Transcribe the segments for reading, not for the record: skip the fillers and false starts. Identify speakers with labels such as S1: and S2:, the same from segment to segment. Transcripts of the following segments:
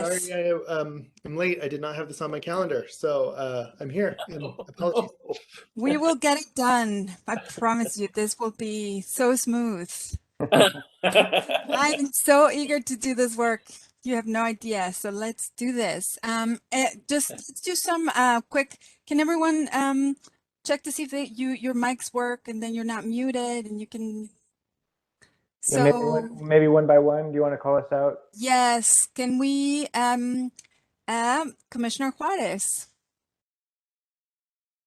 S1: Sorry, I'm late. I did not have this on my calendar, so I'm here. Apologies.
S2: We will get it done. I promise you, this will be so smooth. I'm so eager to do this work. You have no idea. So let's do this. Let's do some quick. Can everyone check to see if your mics work and then you're not muted and you can. So
S3: yeah, maybe one by one. Do you want to call us out?
S2: yes. Can we Commissioner Juarez?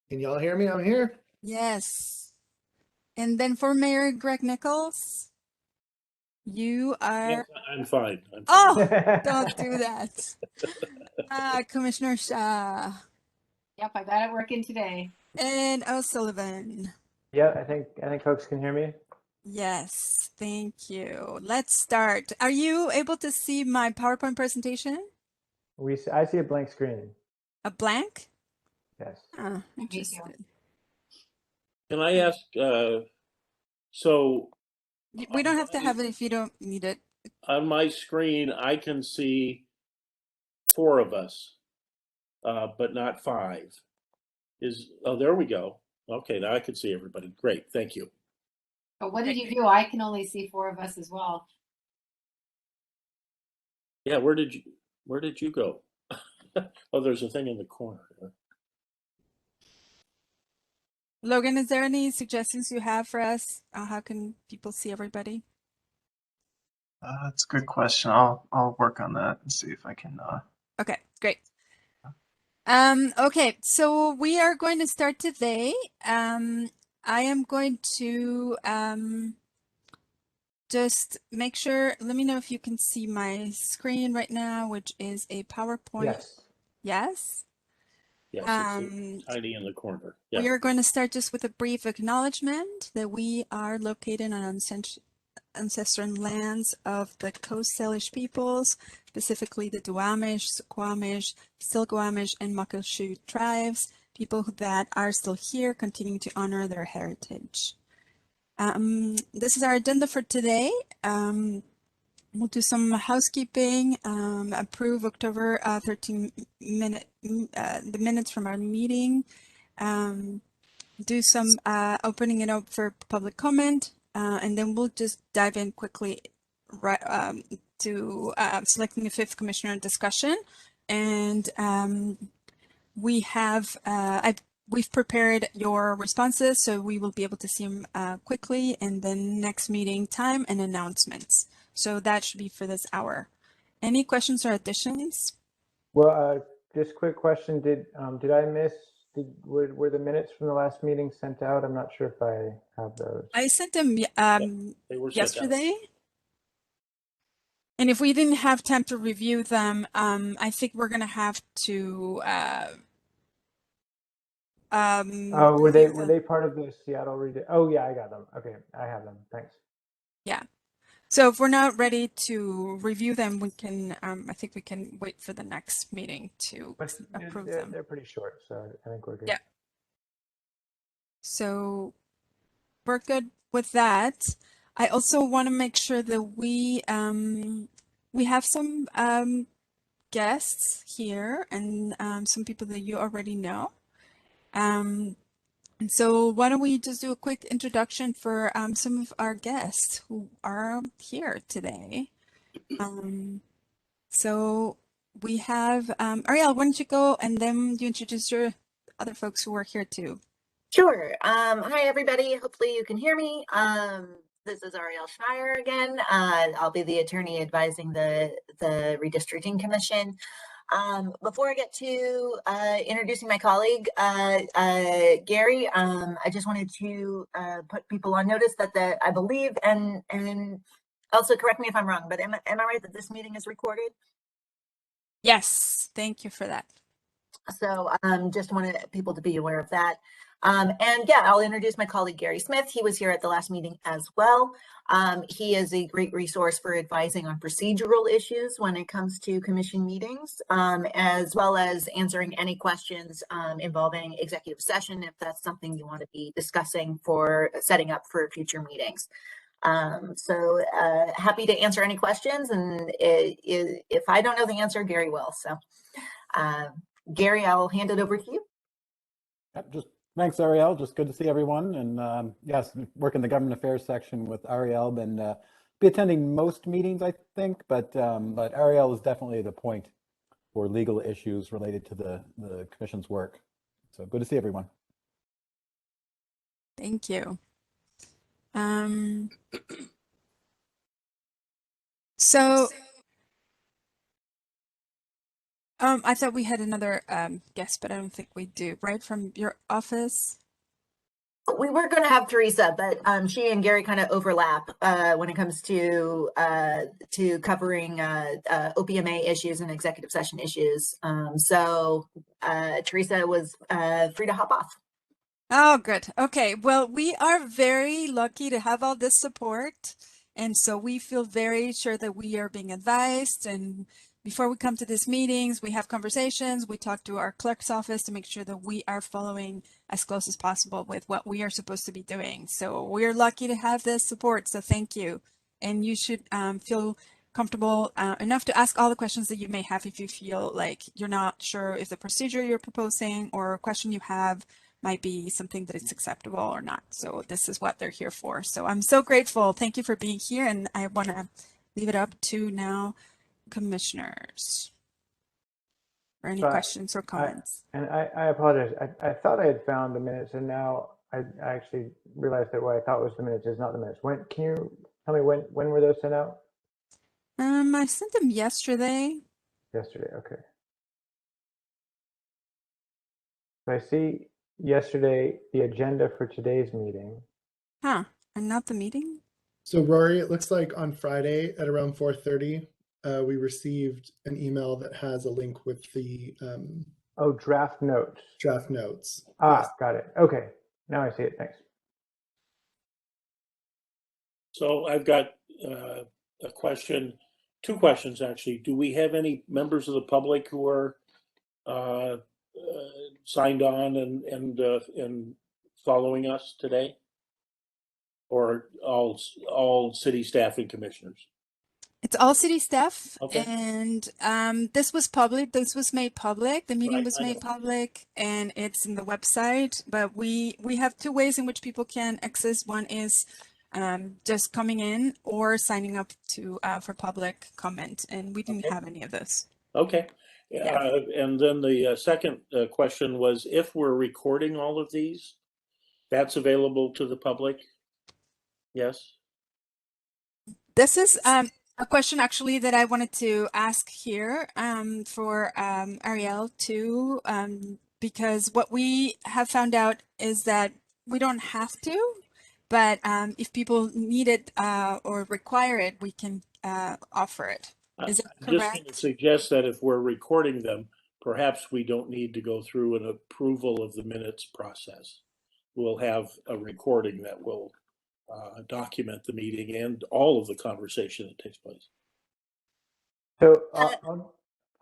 S1: Can y'all hear me? I'm here.
S2: Yes. And then for Mayor Greg Nichols, you are.
S4: Yes, I'm fine.
S2: Oh, don't do that. Commissioner Shah.
S5: Yep, I got it working today.
S2: And O'Sullivan.
S3: Yeah, I think folks can hear me.
S2: Yes, thank you. Let's start. Are you able to see my PowerPoint presentation?
S3: I see a blank screen.
S2: A blank?
S3: Yes.
S2: Oh, interesting.
S4: Can I ask, so
S2: We don't have to have it if you don't need it.
S4: on my screen, I can see 4 of us, but not 5. Oh, there we go. Okay, now I can see everybody. Great, thank you.
S5: But what did you do? I can only see 4 of us as well.
S4: Yeah, where did you go? Oh, there's a thing in the corner.
S2: Logan, is there any suggestions you have for us? How can people see everybody?
S6: That's a good question. I'll work on that and see if I can.
S2: Okay, great. Okay, so we are going to start today. I am going to just make sure, let me know if you can see my screen right now, which is a PowerPoint.
S3: Yes.
S2: Yes?
S4: Yes, it's tiny in the corner. Yeah.
S2: We are going to start just with a brief acknowledgement that we are located on ancestral lands of the Coast Salish peoples, specifically the Duwamish, Suquamish, Still-Guamish, and Muckleshoot tribes, people that are still here, continuing to honor their heritage. This is our agenda for today. We'll do some housekeeping, approve October 13 the minutes from our meeting, do some opening it up for public comment, and then we'll just dive in quickly to selecting the 5th commissioner discussion. And we've prepared your responses, so we will be able to see them quickly, and then next meeting time and announcements. So that should be for this hour. Any questions or additions?
S3: Well, just quick question. Did I miss? Were the minutes from the last meeting sent out? I'm not sure if I have those.
S2: I sent them
S4: They were
S2: yesterday. And if we didn't have time to review them, I think we're gonna have to.
S3: Oh, were they part of the Seattle Redistricting? Oh yeah, I got them. Okay, I have them. Thanks.
S2: Yeah. So if we're not ready to review them, we can. I think we can wait for the next meeting to approve them.
S3: They're pretty short, so I think we're good.
S2: Yeah. So we're good with that. I also want to make sure that we have some guests here and some people that you already know. And so why don't we just do a quick introduction for some of our guests who are here today. So we have Ariel, why don't you go and then you introduce your other folks who are here too.
S7: Sure. Hi, everybody. Hopefully you can hear me. This is Ariel Shire again. I'll be the attorney advising the Redistricting Commission. Before I get to introducing my colleague, Gary, I just wanted to put people on notice that I believe, and also correct me if I'm wrong, but am I right that this meeting is recorded?
S2: Yes, thank you for that.
S7: So just wanted people to be aware of that. And yeah, I'll introduce my colleague, Gary Smith. He was here at the last meeting as well. He is a great resource for advising on procedural issues when it comes to commission meetings, as well as answering any questions involving executive session, if that's something you want to be discussing for setting up for future meetings. Happy to answer any questions, and if I don't know the answer, Gary will. So Gary, I'll hand it over to you.
S8: Just thanks, Ariel. Just good to see everyone. And yes, work in the government affairs section with Ariel, and be attending most meetings, I think. But Ariel is definitely the point for legal issues related to the commission's work. So good to see everyone.
S2: Thank you. I thought we had another guest, but I don't think we do. Right, from your office?
S7: We were going to have Teresa, but she and Gary kind of overlap when it comes to covering OPMA issues and executive session issues. Teresa was free to hop off.
S2: Oh, good. Okay. Well, we are very lucky to have all this support. And so we feel very sure that we are being advised. And before we come to these meetings, we have conversations. We talk to our clerk's office to make sure that we are following as close as possible with what we are supposed to be doing. So we're lucky to have this support. So thank you. And you should feel comfortable enough to ask all the questions that you may have if you feel like you're not sure if the procedure you're proposing or a question you have might be something that is acceptable or not. So this is what they're here for. So I'm so grateful. Thank you for being here. And I want to leave it up to now commissioners for any questions or comments.
S3: I apologize. I thought I had found the minutes, and now I actually realized that what I thought was the minutes is not the minutes. Can you tell me when were those sent out?
S2: I sent them yesterday.
S3: Yesterday, okay. So I see yesterday the agenda for today's meeting.
S2: Huh, and not the meeting?
S1: So Rory, it looks like on Friday at around 4:30, we received an email that has a link with the
S3: Draft notes.
S1: draft notes.
S3: Yes. Got it. Okay, now I see it. Thanks.
S4: So I've got a question, two questions actually. Do we have any members of the public who are signed on and following us today, or all city staff and commissioners?
S2: It's all city staff.
S4: Okay.
S2: And this was public. This was made public. The meeting
S4: Right,
S2: was
S4: I
S2: made
S4: know.
S2: public, and it's in the website. But we have two ways in which people can access. One is just coming in or signing up to for public comment, and we didn't have any of those.
S4: Okay.
S2: Yeah.
S4: And then the second question was, if we're recording all of these, that's available to the public? Yes?
S2: This is a question actually that I wanted to ask here for Ariel too, because what we have found out is that we don't have to, but if people need it or require it, we can offer it. Is it
S4: I'm just going to
S2: correct?
S4: suggest that if we're recording them, perhaps we don't need to go through an approval of the minutes process. We'll have a recording that will document the meeting and all of the conversation that takes place.
S3: So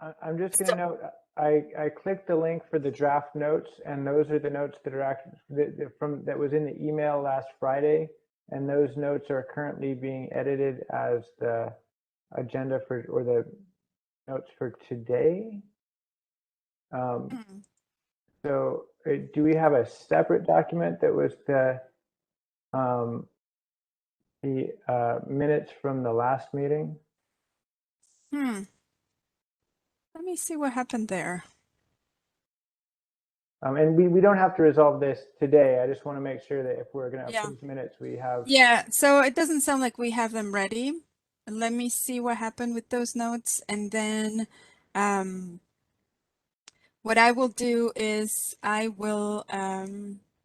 S3: I'm just going to note, I clicked the link for the draft notes, and those are the notes that are actually that was in the email last Friday, and those notes are currently being edited as the agenda or the notes for today. So do we have a separate document that was the minutes from the last meeting?
S2: Let me see what happened there.
S3: And we don't have to resolve this today. I just want to make sure that if we're going to approve minutes, we have.
S2: Yeah, so it doesn't sound like we have them ready. Let me see what happened with those notes, and then what I will do is I will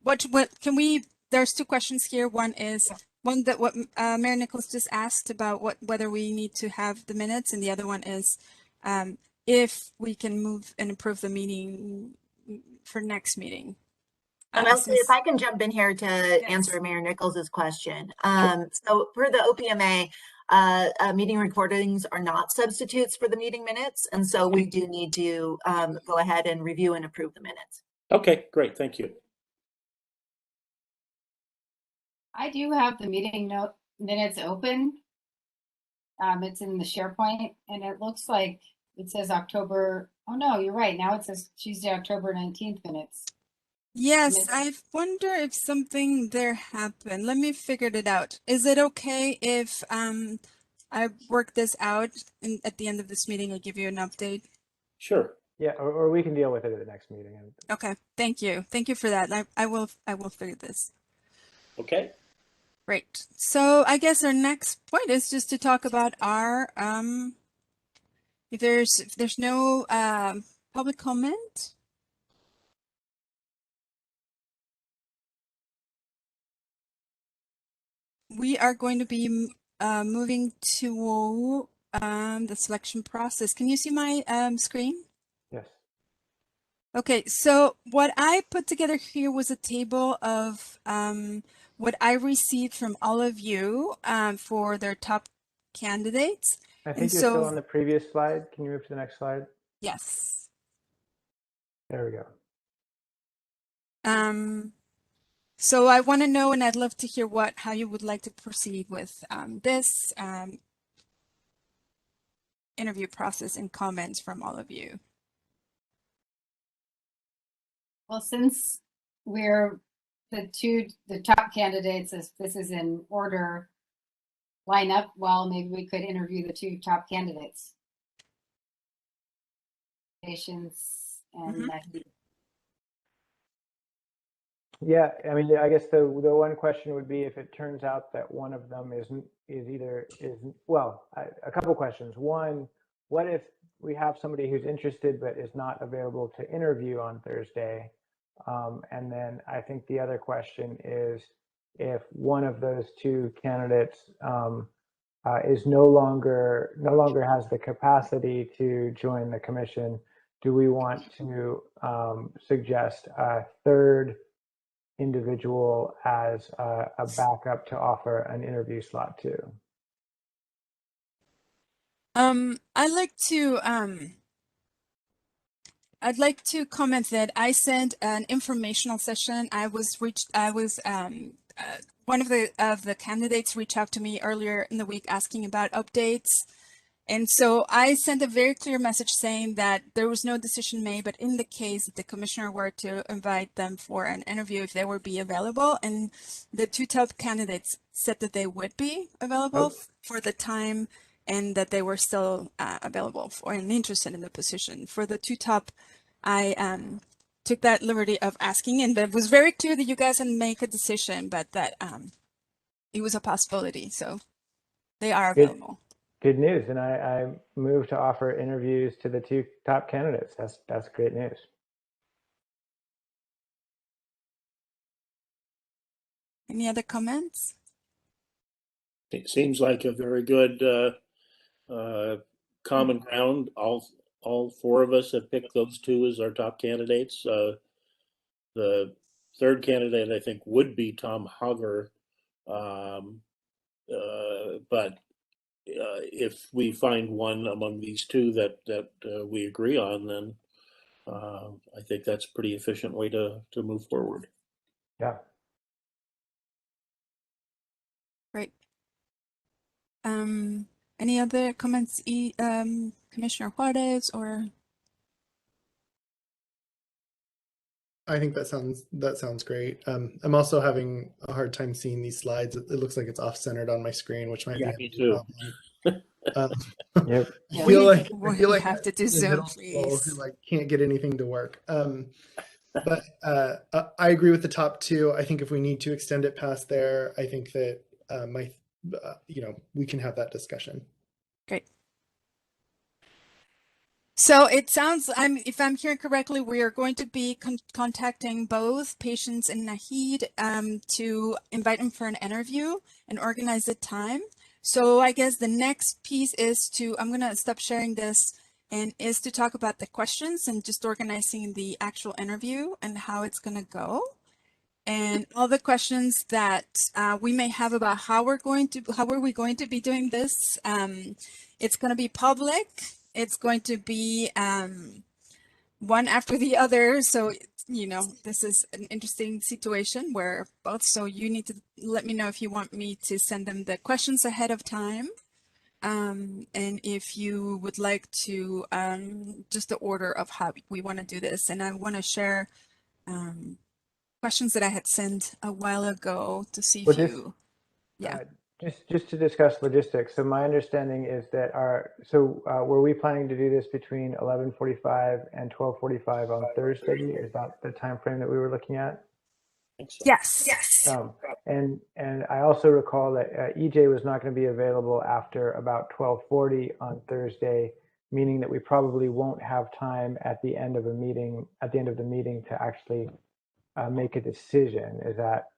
S2: what can we, there's two questions here. One is one that what Mayor Nichols just asked about whether we need to have the minutes, and the other one is if we can move and approve the meeting for next meeting.
S7: If I can jump in here to answer Mayor Nichols's question. So for the OPMA, meeting recordings are not substitutes for the meeting minutes. And so we do need to go ahead and review and approve the minutes.
S4: Okay, great. Thank you.
S5: I do have the meeting minutes open. It's in the SharePoint, and it looks like it says October. Oh no, you're right. Now it says Tuesday, October 19th minutes.
S2: Yes, I wonder if something there happened. Let me figure it out. Is it okay if I work this out and at the end of this meeting I give you an update?
S4: Sure.
S3: Yeah, or we can deal with it at the next meeting.
S2: Okay, thank you. Thank you for that. I will figure this.
S4: Okay.
S2: Great. So I guess our next point is just to talk about our if there's no public comment. We are going to be moving to the selection process. Can you see my screen?
S3: Yes.
S2: Okay, so what I put together here was a table of what I received from all of you for their top candidates.
S3: I
S2: And
S3: think you're still
S2: so,
S3: on the previous slide. Can you move to the next slide?
S2: yes.
S3: There we go.
S2: So I want to know, and I'd love to hear how you would like to proceed with this interview process and comments from all of you.
S5: Well, since we're the top candidates, as this is in order lineup, well, maybe we could interview the 2 top candidates. Patience and
S3: Yeah, I mean, I guess the one question would be if it turns out that one of them is a couple questions. One, what if we have somebody who's interested but is not available to interview on Thursday? And then I think the other question is if one of those 2 candidates is no longer has the capacity to join the commission, do we want to suggest a third individual as a backup to offer an interview slot to?
S2: I'd like to comment that I sent an informational session. One of the candidates reached out to me earlier in the week asking about updates. And so I sent a very clear message saying that there was no decision made, but in the case that the commissioner were to invite them for an interview, if they would be available, and the 2 top candidates said that they would be available for the time and that they were still available for and interested in the position. For the 2 top, I took that liberty of asking, and it was very clear that you guys didn't make a decision, but that it was a possibility. So they are available.
S3: Good news. And I moved to offer interviews to the 2 top candidates. That's great news.
S2: Any other comments?
S4: It seems like a very good common ground. All 4 of us have picked those 2 as our top candidates. The third candidate, I think, would be Tom Hager. But if we find one among these 2 that we agree on, then I think that's a pretty efficient way to move forward.
S3: Yeah.
S2: Great. Any other comments, Commissioner Juarez, or?
S1: I think that sounds great. I'm also having a hard time seeing these slides. It looks like it's off-centered on my screen, which might be
S4: me too.
S3: Yep.
S1: I feel like
S2: we have to do
S1: the
S2: Zoom,
S1: middle school
S2: please.
S1: who can't get anything to work. But I agree with the top 2. I think if we need to extend it past there, I think that we can have that discussion.
S2: Great. So it sounds, if I'm hearing correctly, we are going to be contacting both Patience and Nahid to invite them for an interview and organize the time. So I guess the next piece is I'm going to stop sharing this, and is to talk about the questions and just organizing the actual interview and how it's going to go. And all the questions that we may have about how are we going to be doing this. It's going to be public. It's going to be one after the other. So, you know, this is an interesting situation where both, so you need to let me know if you want me to send them the questions ahead of time. And if you would like to, just the order of how we want to do this. And I want to share questions that I had sent a while ago to see if
S3: Well, just,
S2: you, yeah.
S3: Just to discuss logistics. So my understanding is that were we planning to do this between 11:45 and 12:45 on Thursday? Is that the time frame that we were looking at?
S2: Yes.
S3: And I also recall that EJ was not going to be available after about 12:40 on Thursday, meaning that we probably won't have time at the end of the meeting to actually make a decision. Is that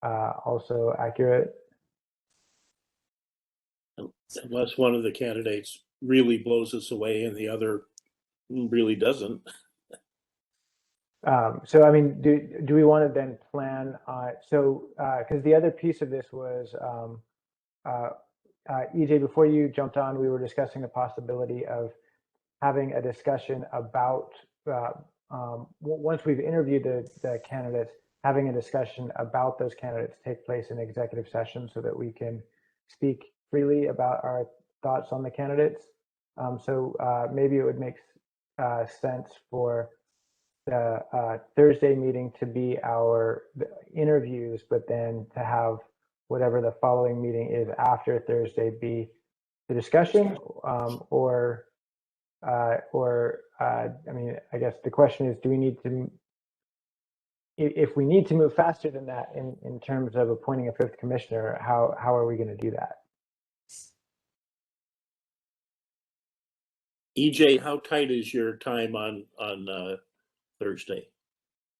S3: also accurate?
S4: Unless one of the candidates really blows us away and the other really doesn't.
S3: So, I mean, do we want to then plan? Because the other piece of this was, EJ, before you jumped on, we were discussing the possibility of having a discussion about, once we've interviewed the candidates, having a discussion about those candidates take place in executive session so that we can speak freely about our thoughts on the candidates. Maybe it would make sense for the Thursday meeting to be our interviews, but then to have whatever the following meeting is after Thursday be the discussion, I mean, I guess the question is, do we need to, if we need to move faster than that in terms of appointing a fifth commissioner, how are we going to do that?
S4: EJ, how tight is your time on Thursday?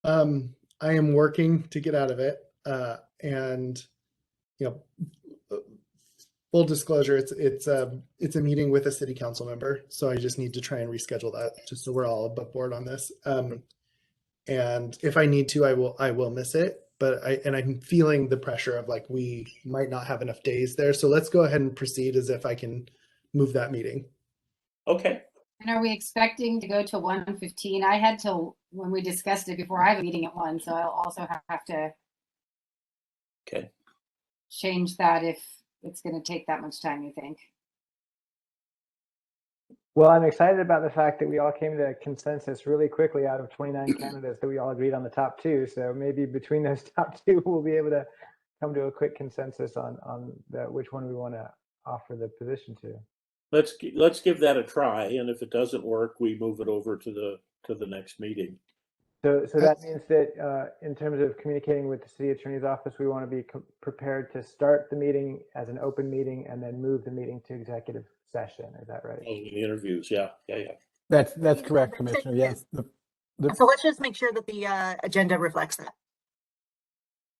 S1: I am working to get out of it, and you know, full disclosure, it's a meeting with a city council member, so I just need to try and reschedule that, just so we're all above board on this. And if I need to, I will miss it. But I'm feeling the pressure of like we might not have enough days there, so let's go ahead and proceed as if I can move that meeting.
S4: Okay.
S5: And are we expecting to go to 1:15? I had till when we discussed it before, I have a meeting at 1, so I'll also have to change that if it's going to take that much time, you think?
S3: Well, I'm excited about the fact that we all came to a consensus really quickly out of 29 candidates that we all agreed on the top 2. So maybe between those top 2, we'll be able to come to a quick consensus on which one we want to offer the position to.
S4: Let's give that a try, and if it doesn't work, we move it over to the next meeting.
S3: So that means that in terms of communicating with the city attorney's office, we want to be prepared to start the meeting as an open meeting and then move the meeting to executive session. Is that right?
S4: Oh, the interviews, yeah.
S8: That's correct, Commissioner. Yes.
S7: So let's just make sure that the agenda reflects that.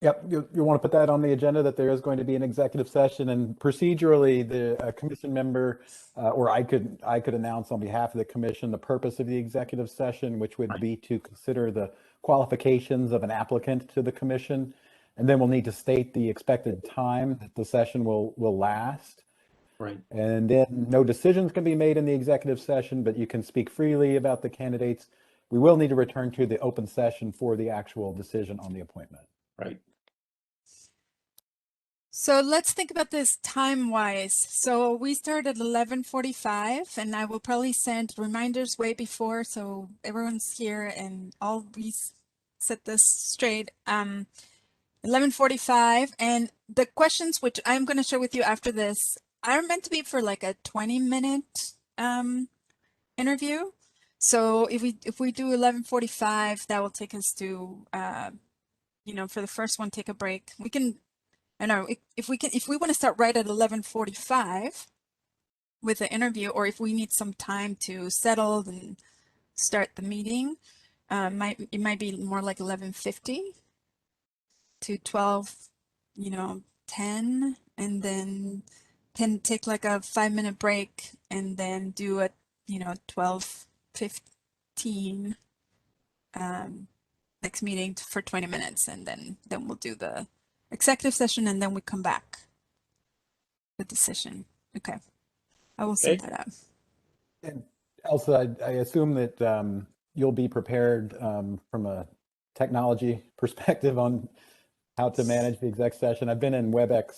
S8: Yep, you want to put that on the agenda, that there is going to be an executive session, and procedurally the commission member or I could announce on behalf of the commission the purpose of the executive session, which would be to consider the qualifications of an applicant to the commission, and then we'll need to state the expected time that the session will last.
S4: Right.
S8: And then no decisions can be made in the executive session, but you can speak freely about the candidates. We will need to return to the open session for the actual decision on the appointment.
S4: Right.
S2: So let's think about this time-wise. So we start at 11:45, and I will probably send reminders way before, so everyone's here and I'll set this straight. 11:45, and the questions which I'm going to share with you after this are meant to be for like a 20-minute interview. So if we do 11:45, that will take us to for the first one, take a break. We can, I know if we want to start right at 11:45 with the interview, or if we need some time to settle and start the meeting, it might be more like 11:50 to 12:10, and then can take like a 5-minute break and then do a 12:15 next meeting for 20 minutes, and then we'll do the executive session, and then we come back the decision. Okay, I will send that out.
S8: And Elsa, I assume that you'll be prepared from a technology perspective on how to manage the exec session. I've been in WebEx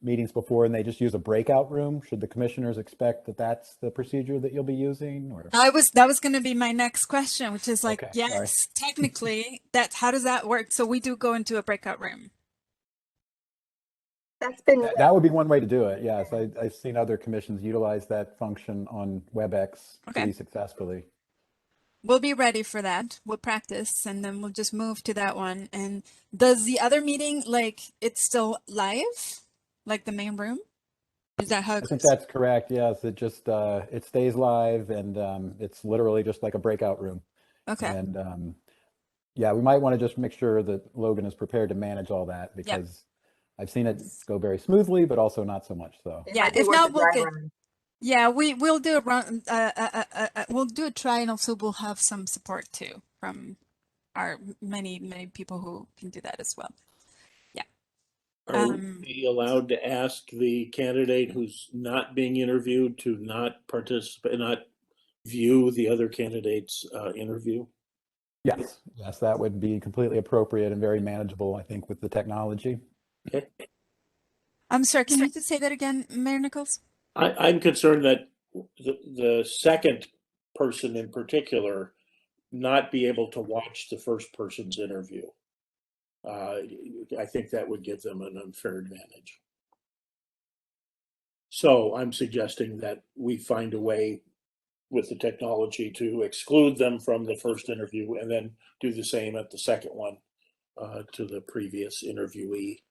S8: meetings before and they just use a breakout room. Should the commissioners expect that that's the procedure that you'll be using? Or
S2: That was going to be my next question, which is like,
S8: Okay,
S2: yes,
S8: sorry.
S2: technically, how does that work? So we do go into a breakout room.
S7: That's been
S8: That would be one way to do it. Yes, I've seen other commissions utilize that function on WebEx
S2: Okay.
S8: pretty successfully.
S2: We'll be ready for that. We'll practice and then we'll just move to that one. And does the other meeting, like, it's still live? Like the main room? Is that how
S8: I
S2: it
S8: think
S2: goes?
S8: that's correct. Yes, it just it stays live and it's literally just like a breakout room.
S2: Okay.
S8: And yeah, we might want to just make sure that Logan is prepared to manage all that because I've seen it go very smoothly, but also not so much. So
S7: it
S2: Yeah,
S7: might be
S2: if
S7: worth
S2: not,
S7: a
S2: we'll
S7: dry
S2: get.
S7: run.
S2: Yeah, we'll do a run. We'll do a try, and also we'll have some support too from our many people who can do that as well. Yeah.
S4: Are we allowed to ask the candidate who's not being interviewed to not participate, not view the other candidate's interview?
S8: yes, that would be completely appropriate and very manageable, I think, with the technology.
S4: Okay.
S2: I'm sorry. Can you just say that again, Mayor Nichols?
S4: I'm concerned that the second person in particular not be able to watch the first person's interview. I think that would give them an unfair advantage. So I'm suggesting that we find a way with the technology to exclude them from the first interview and then do the same at the second one to the previous interviewee.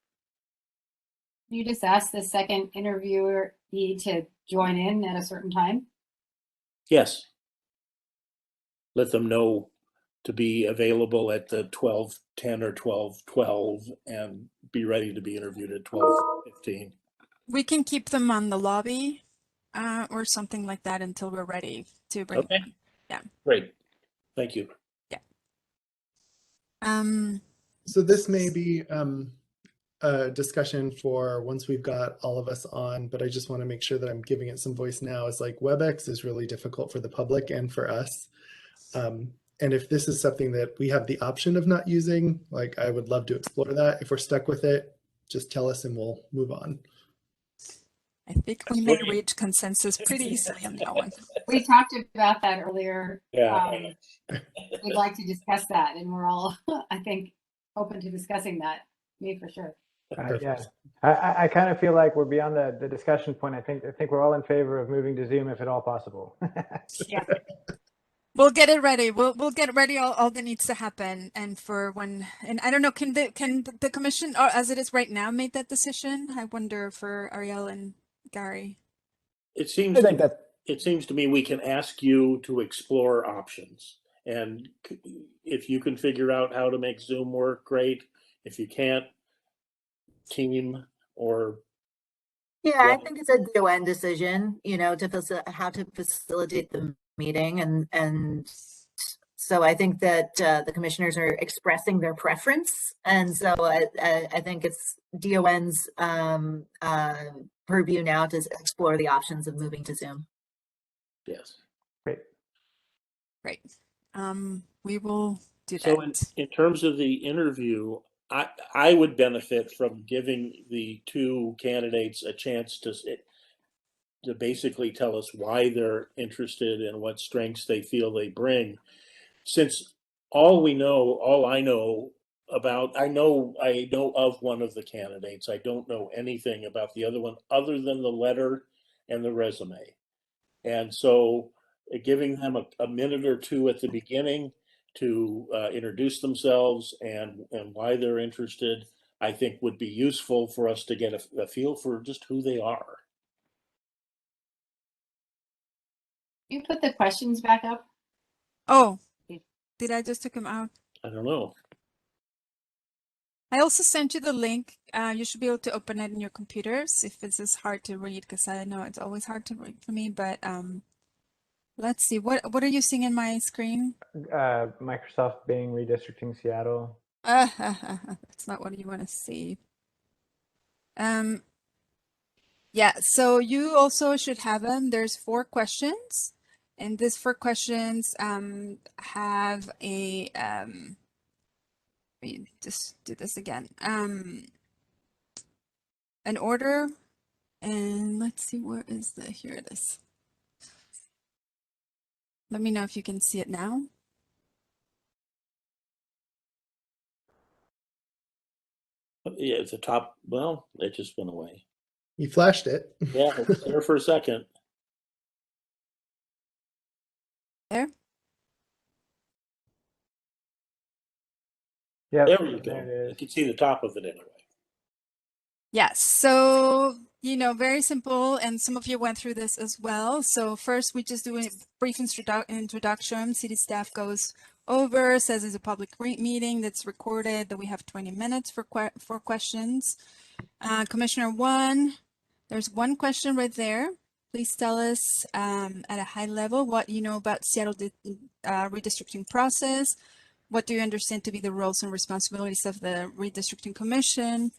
S5: You just ask the second interviewer to join in at a certain time?
S4: Yes. Let them know to be available at the 12:10 or 12:12 and be ready to be interviewed at 12:15.
S2: We can keep them on the lobby or something like that until we're ready to bring
S4: Okay.
S2: them. Yeah.
S4: Great. Thank you.
S2: Yeah.
S1: So this may be a discussion for once we've got all of us on, but I just want to make sure that I'm giving it some voice now. It's like WebEx is really difficult for the public and for us. And if this is something that we have the option of not using, like I would love to explore that. If we're stuck with it, just tell us and we'll move on.
S2: I think we may reach consensus pretty easily on that one.
S5: We talked about that earlier.
S4: Yeah.
S5: We'd like to discuss that, and we're all, I think, open to discussing that. Me for sure.
S3: Yeah, I kind of feel like we're beyond the discussion point. I think we're all in favor of moving to Zoom if at all possible.
S5: Yeah.
S2: We'll get it ready. We'll get ready all that needs to happen. And for when, and I don't know, can the commission, or as it is right now, make that decision? I wonder for Ariel and Gary.
S4: It seems
S8: I think that
S4: it seems to me we can ask you to explore options. And if you can figure out how to make Zoom work, great. If you can't, team or
S7: Yeah, I think it's a DON decision, to how to facilitate the meeting, and so I think that the commissioners are expressing their preference, and so I think it's DON's purview now to explore the options of moving to Zoom.
S4: yes.
S2: Great. We will do
S4: So
S2: that.
S4: in terms of the interview, I would benefit from giving the two candidates a chance to basically tell us why they're interested and what strengths they feel they bring. Since all I know about, I know of one of the candidates. I don't know anything about the other one other than the letter and the resume. And so giving them a minute or two at the beginning to introduce themselves and why they're interested, I think would be useful for us to get a feel for just who they are.
S5: You put the questions back up?
S2: Oh, did I just took them out?
S4: I don't know.
S2: I also sent you the link. You should be able to open it in your computers if this is hard to read, because I know it's always hard to read for me. But let's see. What are you seeing in my screen?
S3: Microsoft Bing redistricting Seattle.
S2: That's not what you want to see. Yeah, so you also should have them. There's 4 questions. And this for questions have a let me just do this again. An order, and let's see, where is the, here it is. Let me know if you can see it now.
S4: Yeah, at the top. Well, it just went away.
S1: You flashed it.
S4: Yeah, it was there for a second.
S2: There.
S3: Yep,
S4: There you
S3: there
S4: go.
S3: it
S4: You
S3: is.
S4: can see the top of it anyway.
S2: Yes, so, you know, very simple, and some of you went through this as well. So first, we just do a brief introduction. City staff goes over, says it's a public meeting that's recorded, that we have 20 minutes for questions. Commissioner 1, there's one question right there. Please tell us at a high level what you know about Seattle redistricting process. What do you understand to be the roles and responsibilities of the Redistricting Commission?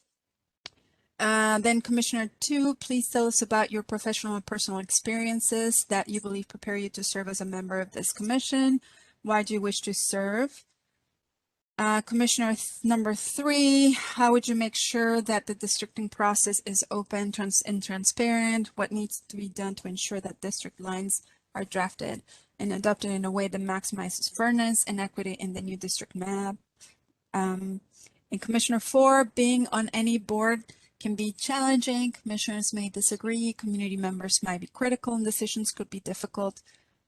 S2: Then Commissioner 2, please tell us about your professional and personal experiences that you believe prepare you to serve as a member of this commission. Why do you wish to serve? Commissioner number 3, how would you make sure that the districting process is open and transparent? What needs to be done to ensure that district lines are drafted and adopted in a way that maximizes fairness and equity in the new district map? And Commissioner 4, being on any board can be challenging. Commissioners may disagree. Community members might be critical, and decisions could be difficult.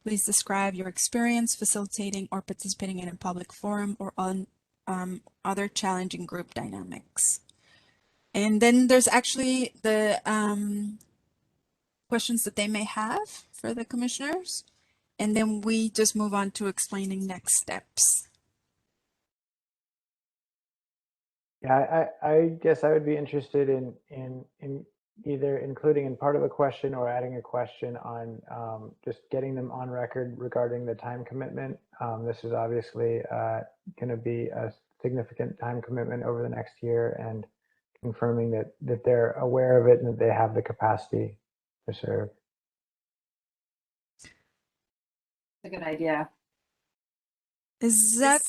S2: Please describe your experience facilitating or participating in a public forum or on other challenging group dynamics. And then there's actually the questions that they may have for the commissioners. And then we just move on to explaining next steps.
S3: Yeah, I guess I would be interested in either including in part of a question or adding a question on just getting them on record regarding the time commitment. This is obviously going to be a significant time commitment over the next year, and confirming that they're aware of it and that they have the capacity to serve.
S5: It's a good idea.
S2: Is that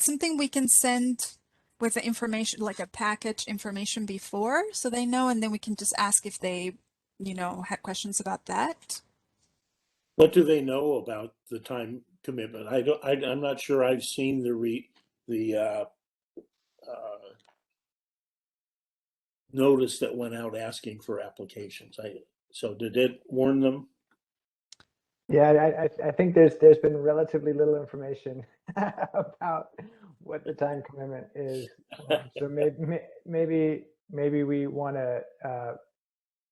S2: something we can send with the information, like a package information before, so they know, and then we can just ask if they, you know, had questions about that?
S4: What do they know about the time commitment? I'm not sure I've seen the notice that went out asking for applications. So did it warn them?
S3: Yeah, I think there's been relatively little information about what the time commitment is. So maybe we want to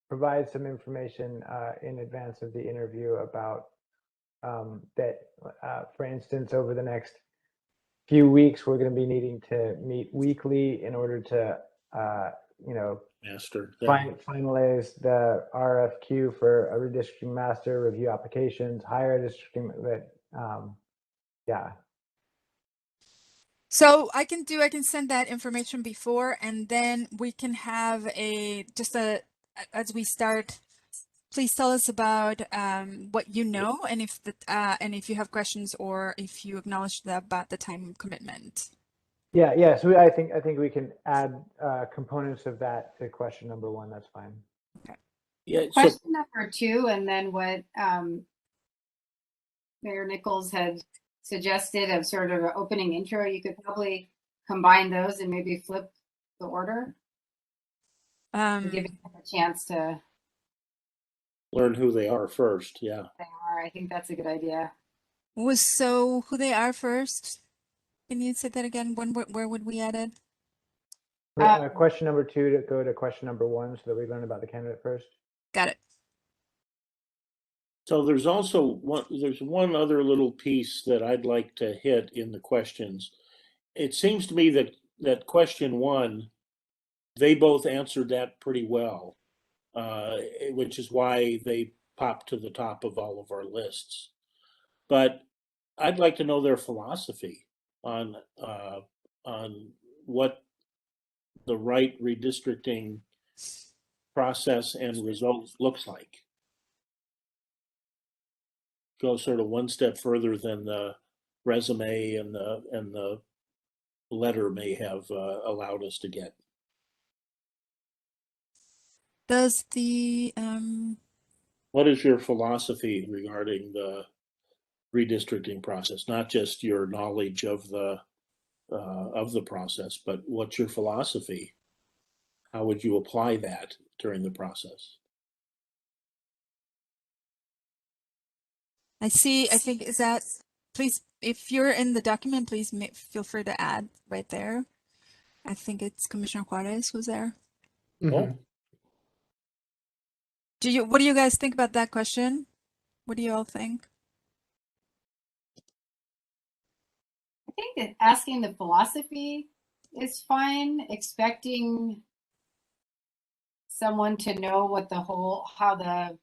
S3: provide some information in advance of the interview about that. For instance, over the next few weeks, we're going to be needing to meet weekly in order to, you know,
S4: Master.
S3: finalize the RFQ for a redistricting master, review applications, hire a districting, yeah.
S2: So I can send that information before, and then we can have as we start, please tell us about what you know, and if you have questions or if you acknowledge about the time commitment.
S3: Yeah. So I think we can add components of that to question number 1. That's fine.
S2: Okay.
S4: Yeah.
S5: Question number 2, and then what Mayor Nichols had suggested of sort of an opening intro, you could probably combine those and maybe flip the order, and giving them a chance to
S4: Learn who they are first. Yeah.
S5: they are. I think that's a good idea.
S2: So who they are first? Can you say that again? Where would we add it?
S3: Question number 2 to go to question number 1 so that we learn about the candidate first.
S2: Got it.
S4: So there's also one other little piece that I'd like to hit in the questions. It seems to me that question 1, they both answered that pretty well, which is why they popped to the top of all of our lists. But I'd like to know their philosophy on what the right redistricting process and results looks like. go sort of one step further than the resume and the letter may have allowed us to get.
S2: Does the
S4: What is your philosophy regarding the redistricting process? Not just your knowledge of the process, but what's your philosophy? How would you apply that during the process?
S2: I think is that, please, if you're in the document, please feel free to add right there. I think it's Commissioner Juarez was there.
S1: Mhm.
S2: What do you guys think about that question? What do you all think?
S5: I think that asking the philosophy is fine. Expecting someone to know what how the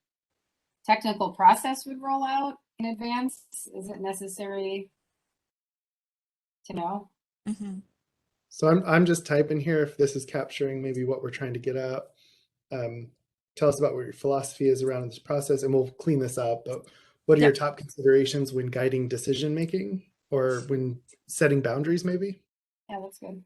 S5: technical process would roll out in advance isn't necessary to know.
S2: Mm-hmm.
S1: So I'm just typing here if this is capturing maybe what we're trying to get at. Tell us about what your philosophy is around this process, and we'll clean this up. But what are your top considerations when guiding decision making or when setting boundaries, maybe?
S5: Yeah, that's good.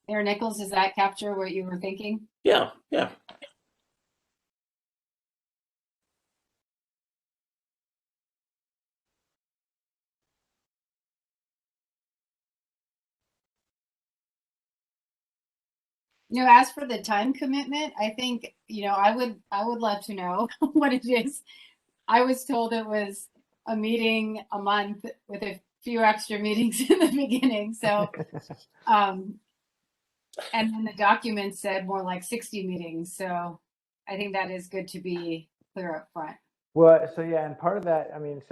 S5: Mayor Nichols, does that capture what you were thinking?
S4: Yeah, yeah.
S5: As for the time commitment, I think, I would love to know what it is. I was told it was a meeting a month with a few extra meetings in the beginning. So, and then the document said more like 60 meetings. So I think that is good to be clear up front.
S3: Well, so yeah, and part of that, I mean,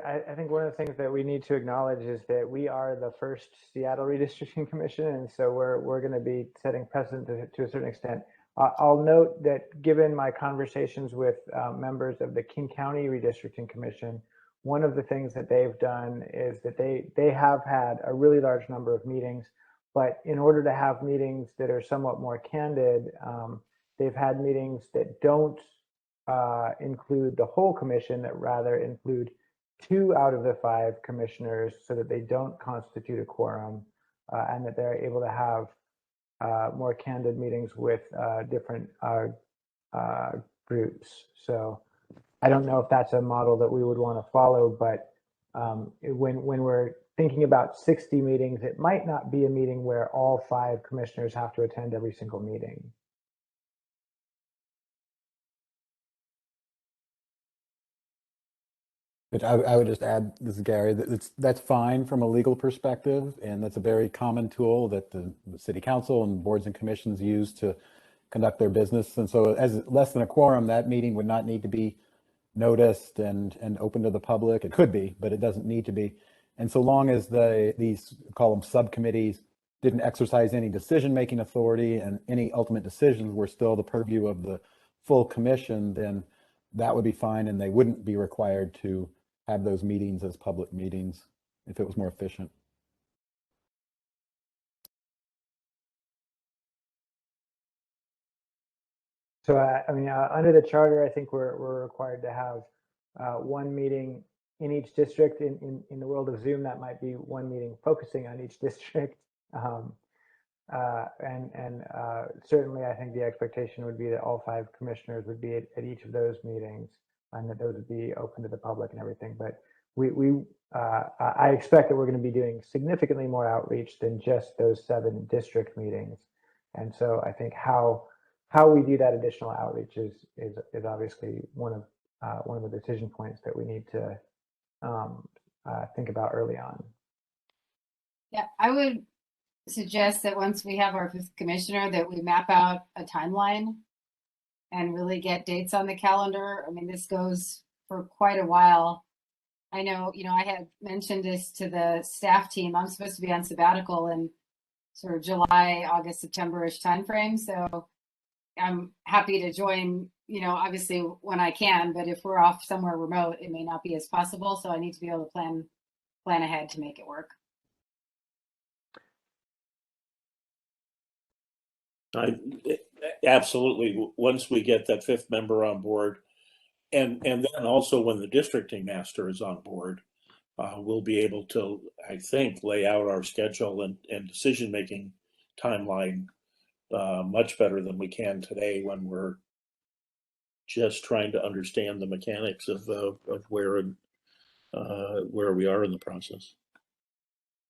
S3: I think one of the things that we need to acknowledge is that we are the first Seattle Redistricting Commission, and so we're going to be setting precedent to a certain extent. I'll note that given my conversations with members of the King County Redistricting Commission, one of the things that they've done is that they have had a really large number of meetings, but in order to have meetings that are somewhat more candid, they've had meetings that don't include the whole commission, that rather include 2 out of the 5 commissioners, so that they don't constitute a quorum, and that they're able to have more candid meetings with different groups. So I don't know if that's a model that we would want to follow, but when we're thinking about 60 meetings, it might not be a meeting where all 5 commissioners have to attend every single meeting.
S8: But I would just add, this is Gary, that's fine from a legal perspective, and that's a very common tool that the city council and boards and commissions use to conduct their business. And so as less than a quorum, that meeting would not need to be noticed and open to the public. It could be, but it doesn't need to be. And so long as these, call them subcommittees, didn't exercise any decision-making authority and any ultimate decisions were still the purview of the full commission, then that would be fine, and they wouldn't be required to have those meetings as public meetings if it was more efficient.
S3: So I mean, under the charter, I think we're required to have 1 meeting in each district. In the world of Zoom, that might be 1 meeting focusing on each district. Certainly, I think the expectation would be that all 5 commissioners would be at each of those meetings, and that those would be open to the public and everything. But I expect that we're going to be doing significantly more outreach than just those 7 district meetings. And so I think how we do that additional outreach is obviously one of the decision points that we need to think about early on.
S5: Yeah, I would suggest that once we have our 5th commissioner, that we map out a timeline and really get dates on the calendar. I mean, this goes for quite a while. I know, I had mentioned this to the staff team. I'm supposed to be on sabbatical in sort of July, August, September-ish timeframe. So I'm happy to join, obviously when I can, but if we're off somewhere remote, it may not be as possible. So I need to be able to plan ahead to make it work.
S4: Absolutely. Once we get that fifth member on board, and then also when the districting master is on board, we'll be able to, I think, lay out our schedule and decision-making timeline much better than we can today when we're just trying to understand the mechanics of where we are in the process.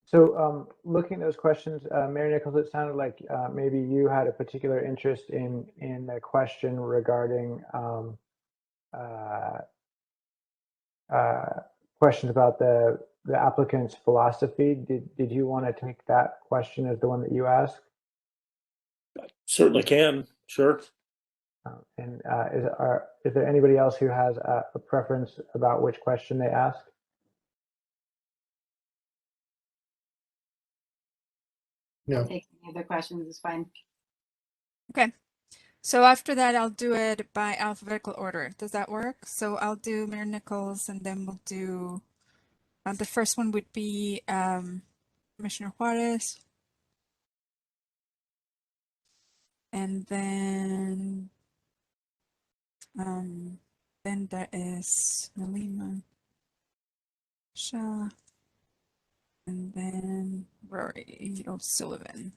S3: So looking at those questions, Mary Nichols, it sounded like maybe you had a particular interest in a question regarding questions about the applicant's philosophy. Did you want to take that question as the one that you asked?
S4: Certainly can, sure.
S3: And is there anybody else who has a preference about which question they ask?
S1: No.
S5: Take any other questions is fine.
S2: Okay. So after that, I'll do it by alphabetical order. Does that work? So I'll do Mayor Nichols, and then we'll do the first one would be Commissioner Juarez, and then there is Nalima Shah, and then Rory O'Sullivan.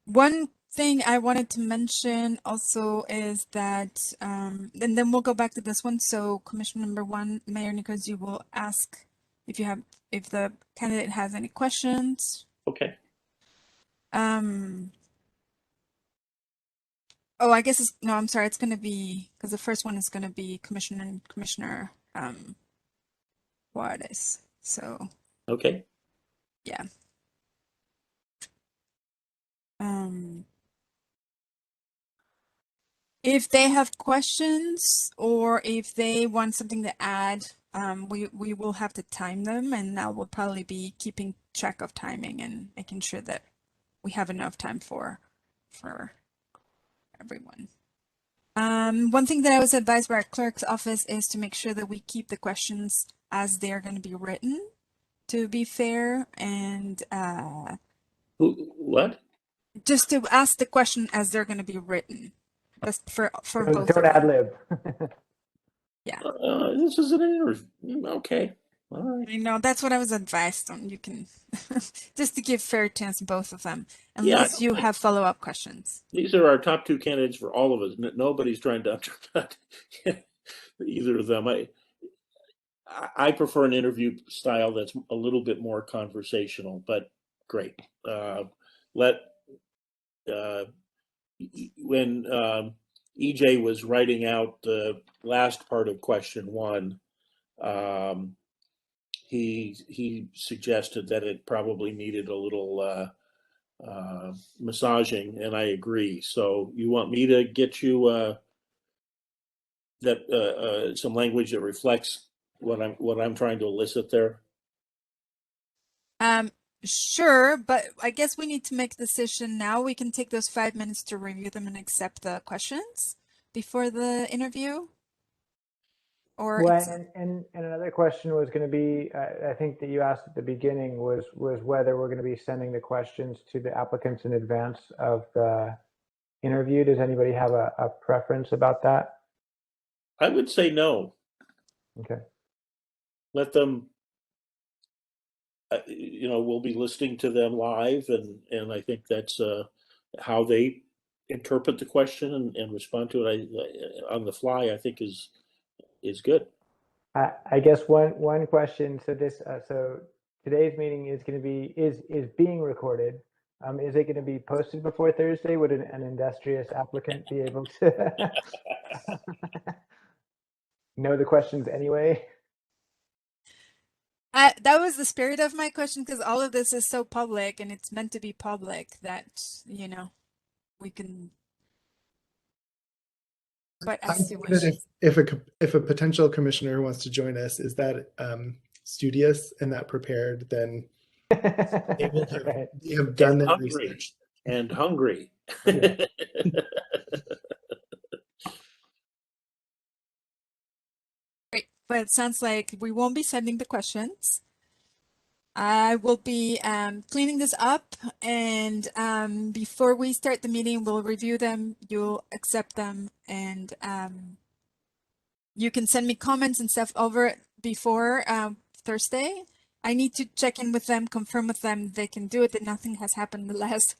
S2: One thing I wanted to mention also is that, and then we'll go back to this one. So Commissioner number 1, Mayor Nichols, you will ask if the candidate has any questions.
S4: Okay.
S2: Oh, I guess no, I'm sorry. It's going to be, because the first one is going to be Commissioner Juarez. So.
S4: Okay.
S2: Yeah. If they have questions or if they want something to add, we will have to time them, and I will probably be keeping track of timing and making sure that we have enough time for everyone. One thing that I was advised by our clerk's office is to make sure that we keep the questions as they're going to be written, to be fair, and
S4: what?
S2: Just to ask the question as they're going to be written. That's for both.
S3: Don't ad lib.
S2: Yeah.
S4: This is an interview. Okay. All right.
S2: I know, that's what I was advised on. You can just to give fair chance to both of them, unless you have follow-up questions.
S4: These are our top 2 candidates for all of us. Nobody's trying to undercut either of them. I prefer an interview style that's a little bit more conversational, but great. When EJ was writing out the last part of question 1, he suggested that it probably needed a little massaging, and I agree. So you want me to get you some language that reflects what I'm trying to elicit there?
S2: Sure, but I guess we need to make a decision now. We can take those 5 minutes to review them and accept the questions before the interview. Or
S3: well, and another question was going to be, I think that you asked at the beginning, was whether we're going to be sending the questions to the applicants in advance of the interview. Does anybody have a preference about that?
S4: I would say no.
S3: Okay.
S4: Let them, we'll be listening to them live, and I think that's how they interpret the question and respond to it on the fly, I think is good.
S3: I guess one question. So so today's meeting is going to be is being recorded. Is it going to be posted before Thursday? Would an industrious applicant be able to know the questions anyway?
S2: that was the spirit of my question, because all of this is so public and it's meant to be public that, we can. But as you wish.
S1: If a potential commissioner wants to join us, is that studious and that prepared, then they will have done their research.
S4: And hungry.
S3: Yeah.
S2: but it sounds like we won't be sending the questions. I will be cleaning this up, and before we start the meeting, we'll review them, you'll accept them, and you can send me comments and stuff over before Thursday. I need to check in with them, confirm with them they can do it, that nothing has happened the last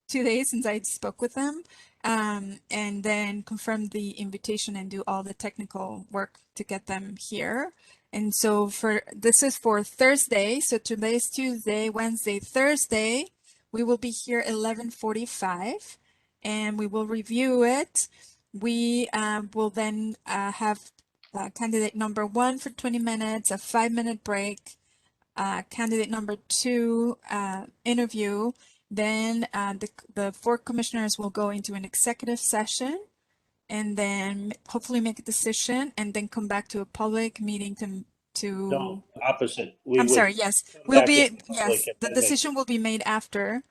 S2: 2 days since I spoke with them, and then confirm the invitation and do all the technical work to get them here. And so this is for Thursday. So today's Tuesday, Wednesday, Thursday, we will be here 11:45 and we will review it. We will then have candidate number 1 for 20 minutes, a 5-minute break, candidate number 2 interview. Then the 4 commissioners will go into an executive session and then hopefully make a decision and then come back to a public meeting to
S4: No, opposite.
S2: I'm sorry, yes.
S4: come
S2: We'll
S4: back
S2: be
S4: in public
S2: yes,
S4: and
S2: the
S4: then make-
S2: decision will be made after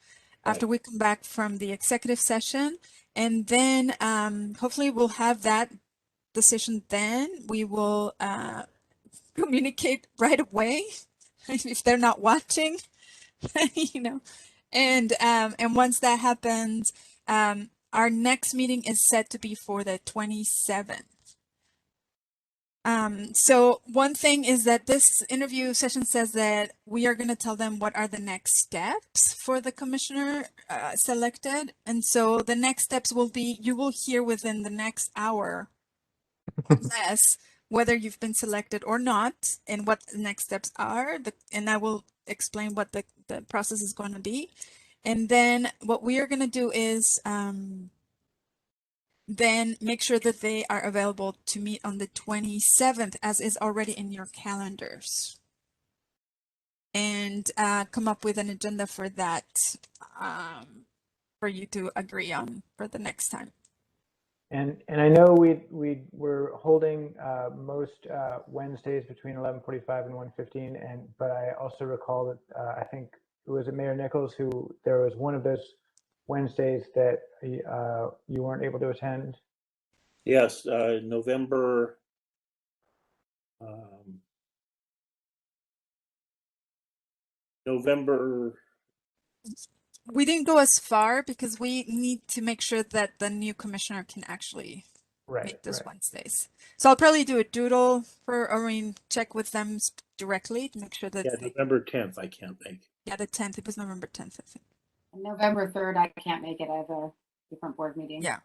S4: Right.
S2: we come back from the executive session, and then hopefully we'll have that decision then. We will communicate right away if they're not watching, you know. And once that happens, our next meeting is set to be for the 27th. So one thing is that this interview session says that we are going to tell them what are the next steps for the commissioner selected. And so the next steps will be, you will hear within the next hour or less whether you've been selected or not and what the next steps are. And I will explain what the process is going to be. And then what we are going to do is then make sure that they are available to meet on the 27th, as is already in your calendars. And come up with an agenda for that, for you to agree on for the next time.
S3: And I know we were holding most Wednesdays between 11:45 and 1:15, but I also recall that I think it was Mayor Nichols who there was one of those Wednesdays that you weren't able to attend.
S4: Yes, November. November.
S2: We didn't go as far because we need to make sure that the new commissioner can actually make those Wednesdays. So I'll probably do a doodle check with them directly to make sure that
S4: November 10th I can't make.
S2: Yeah, the 10th. It was November 10th, I think.
S5: November 3rd, I can't make it. I have a different board meeting.
S2: Yeah.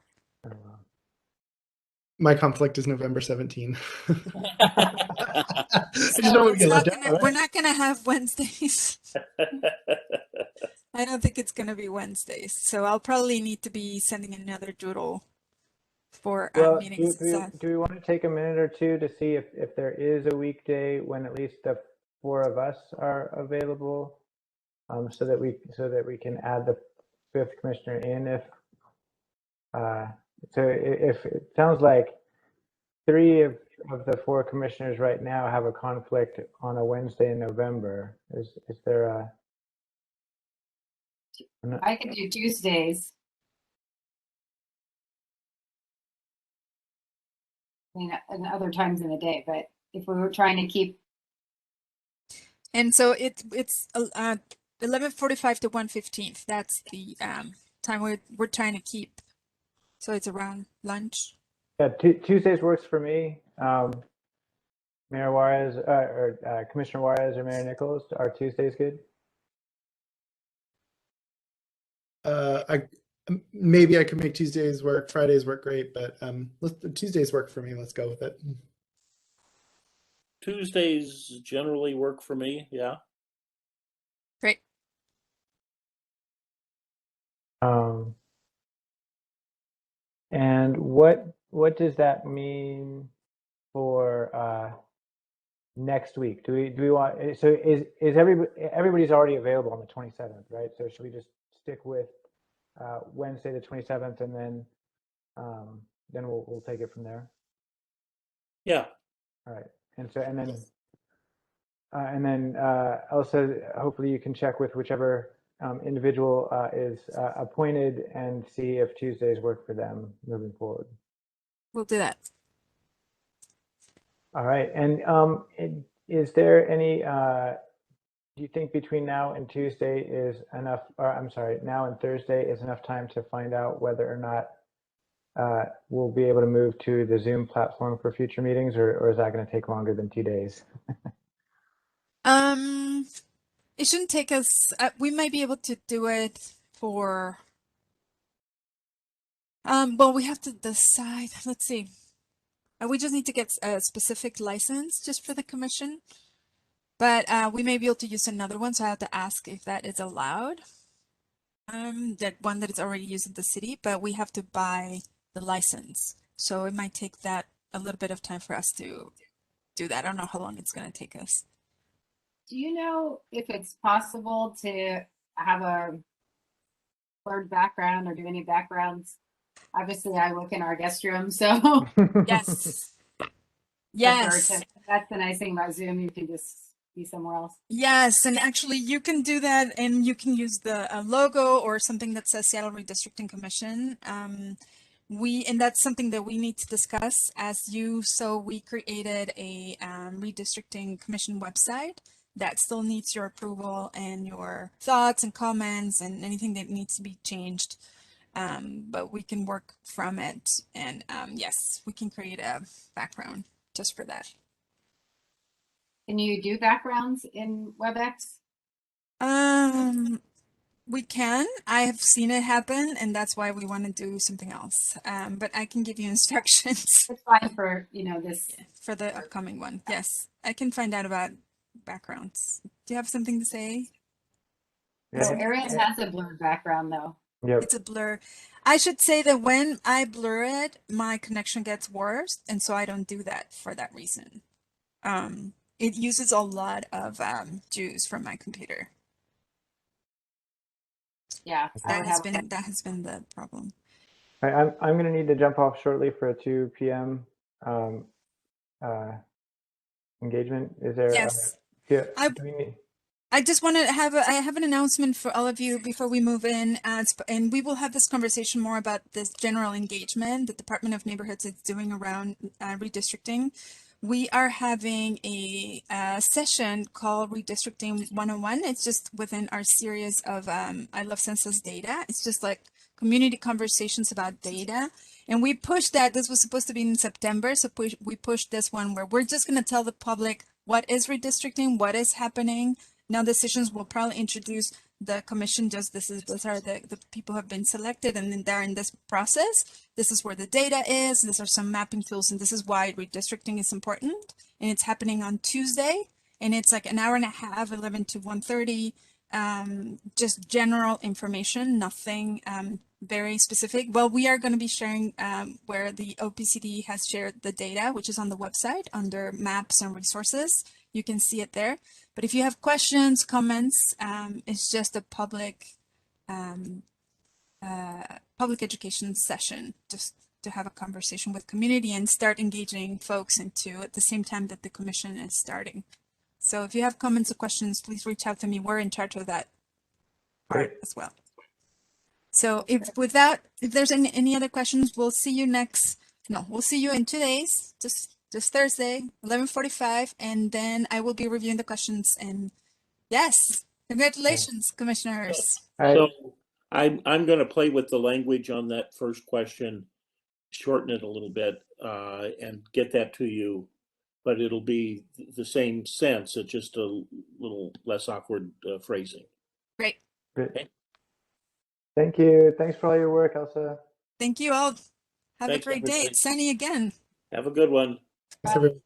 S1: My conflict is November 17. I just
S2: So
S1: don't want to get left out.
S2: we're not gonna have Wednesdays. I don't think it's gonna be Wednesdays. So I'll probably need to be sending another doodle for meetings.
S3: Do we want to take a minute or two to see if there is a weekday when at least the 4 of us are available, so that we can add the 5th commissioner in if it sounds like 3 of the 4 commissioners right now have a conflict on a Wednesday in November. Is there a?
S5: I could do Tuesdays. I mean, and other times in the day, but if we were trying to keep.
S2: And so it's 11:45 to 1:15. That's the time we're trying to keep. So it's around lunch.
S3: Yeah, Tuesdays works for me. Mayor Juarez or Commissioner Juarez or Mayor Nichols, are Tuesdays good?
S1: Maybe I could make Tuesdays work. Fridays work great, but Tuesdays work for me. Let's go with it.
S4: Tuesdays generally work for me. Yeah.
S2: Great.
S3: And what does that mean for next week? Do we want, so is everybody's already available on the 27th, right? So should we just stick with Wednesday the 27th and then we'll take it from there?
S4: Yeah.
S3: All right. And then Elsa, hopefully you can check with whichever individual is appointed and see if Tuesdays work for them moving forward.
S2: We'll do that.
S3: All right. And is there any, do you think between now and Tuesday is enough, or I'm sorry, now and Thursday is enough time to find out whether or not we'll be able to move to the Zoom platform for future meetings, or is that going to take longer than 2 days?
S2: It shouldn't take us, we might be able to do it for, well, we have to decide, let's see. We just need to get a specific license just for the commission, but we may be able to use another one. So I have to ask if that is allowed. That one that is already used in the city, but we have to buy the license. So it might take that a little bit of time for us to do that. I don't know how long it's going to take us.
S5: Do you know if it's possible to have a blurred background or do any backgrounds? Obviously, I work in our guest room, so
S2: Yes.
S5: prefer
S2: Yes.
S5: to- that's the nice thing about Zoom. You can just be somewhere else.
S2: Yes, and actually you can do that, and you can use the logo or something that says Seattle Redistricting Commission. And that's something that we need to discuss as you. So we created a Redistricting Commission website that still needs your approval and your thoughts and comments and anything that needs to be changed. But we can work from it, and yes, we can create a background just for that.
S5: Can you do backgrounds in WebEx?
S2: We can. I have seen it happen, and that's why we want to do something else. But I can give you instructions
S5: It's fine for, this.
S2: for the upcoming one. Yes, I can find out about backgrounds. Do you have something to say?
S5: So
S3: Yeah.
S5: Ariel has a blurred background though.
S3: Yep.
S2: It's a blur. I should say that when I blur it, my connection gets worse, and so I don't do that for that reason. It uses a lot of juice from my computer.
S5: Yeah, I would have.
S2: That has been the problem.
S3: All right, I'm going to need to jump off shortly for a 2 p.m. Engagement. Is there?
S2: Yes.
S3: Do
S2: I-
S3: we need?
S2: I just want to have I have an announcement for all of you before we move in, and we will have this conversation more about this general engagement the Department of Neighborhoods is doing around redistricting. We are having a session called Redistricting 101. It's just within our series of I Love Census Data. It's just like community conversations about data. And we pushed that. This was supposed to be in September, so we pushed this one where we're just going to tell the public what is redistricting, what is happening. Now decisions will probably introduce the commission. Just these are the people who have been selected, and then they're in this process. This is where the data is. These are some mapping tools, and this is why redistricting is important. And it's happening on Tuesday, and it's like an hour and a half, 11 to 1:30. Just general information, nothing very specific. Well, we are going to be sharing where the OPCD has shared the data, which is on the website under maps and resources. You can see it there. But if you have questions, comments, it's just a public education session, just to have a conversation with community and start engaging folks into at the same time that the commission is starting. So if you have comments or questions, please reach out to me. We're in charge of that part as well. So if there's any other questions, we'll see you we'll see you in 2 days, just Thursday, 11:45, and then I will be reviewing the questions. And yes, congratulations, commissioners.
S4: So I'm going to play with the language on that first question, shorten it a little bit, and get that to you. But it'll be the same sense. It's just a little less awkward phrasing.
S2: Great.
S3: Okay. Thank you. Thanks for all your work, Elsa.
S2: Thank you all. Have
S4: Thanks,
S2: a great day.
S4: everybody.
S2: It's sunny again.
S4: Have a good one.
S1: Thanks, everyone.